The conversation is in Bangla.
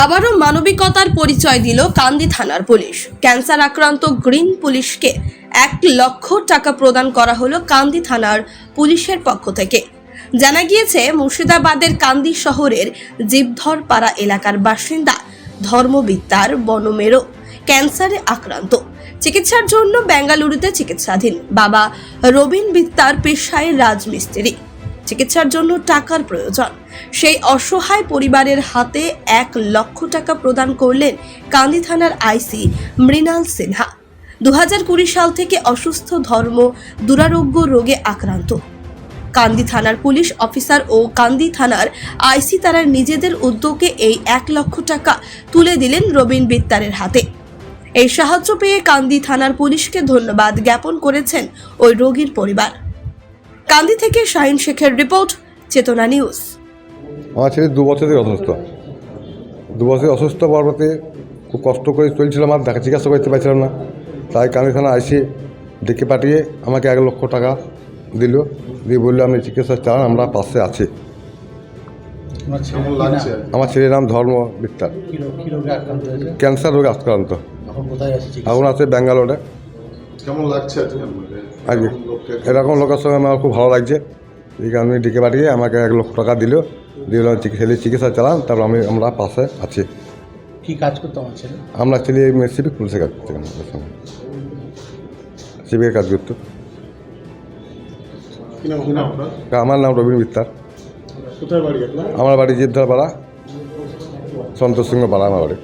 আবারও মানবিকতার পরিচয় দিল কান্দি থানার পুলিশ। ক্যান্সার আক্রান্ত গ্রিন পুলিশকে 1 লক্ষ টাকা প্রদান করা হলো কান্দি থানার পুলিশের পক্ষ থেকে। জানা গিয়েছে, মুর্শিদাবাদের কান্দি শহরের জীবধরপাড়া এলাকার বাসিন্দা ধর্মবিত্তার বনমেরো ক্যান্সারে আক্রান্ত। চিকিৎসার জন্য বেঙ্গালুরুতে চিকিৎসাধীন। বাবা রবিন বিত্তার পেশায় রাজমিস্ত্রি। চিকিৎসার জন্য টাকার প্রয়োজন। সেই অসহায় পরিবারের হাতে 1 লক্ষ টাকা প্রদান করলেন কান্দি থানার আইসি মৃণাল সিনহা। 2020 সাল থেকে অসুস্থ ধর্ম দুরারোগ্য রোগে আক্রান্ত। কান্দি থানার পুলিশ অফিসার ও কান্দি থানার আইসি তারা নিজেদের উদ্যোগে এই 1 লক্ষ টাকা তুলে দিলেন রবিন বিত্তারের হাতে। এই সাহায্য পেয়ে কান্দি থানার পুলিশকে ধন্যবাদ জ্ঞাপন করেছেন ওই রোগীর পরিবার। কান্দি থেকে শাহিন শেখের রিপোর্ট, চেতনা নিউজ। আমার ছেলে 2 বছর থেকে অসুস্থ। 2 বছর অসুস্থ পরবর্তী খুব কষ্ট করে চলছিলাম, আর দেখা চিকিৎসা করতে পারছিলাম না। তাই কান্দি থানা আইসি ডেকে পাঠিয়ে আমাকে 1 লক্ষ টাকা দিল, দিয়ে বললো আপনি চিকিৎসা চান, আমরা পাশে আছি। আমার ছেলের নাম ধর্ম বিত্তার। ক্যান্সার রোগে আক্রান্ত। এখন আছে ব্যাঙ্গালোরে। কেমন লাগছে আজকে এরকম লোকের সঙ্গে আমার খুব ভালো লাগছে। এই কারণে ডেকে পাঠিয়ে আমাকে 1 লক্ষ টাকা দিল, দিয়ে ছেলের চিকিৎসা চালান, তারপর আমরা পাশে আছি। কি কাজ করতো আমার ছেলে? আমরা ছেলে সিভিক পুলিশে কাজ করতে সিভিকের কাজ করতো। আমার নাম রবীন বিত্তার। কোথায় বাড়ি আপনার? আমার বাড়ি জীবধরপাড়া, সন্তোষ সিংহ পাড়া আমার বাড়ি।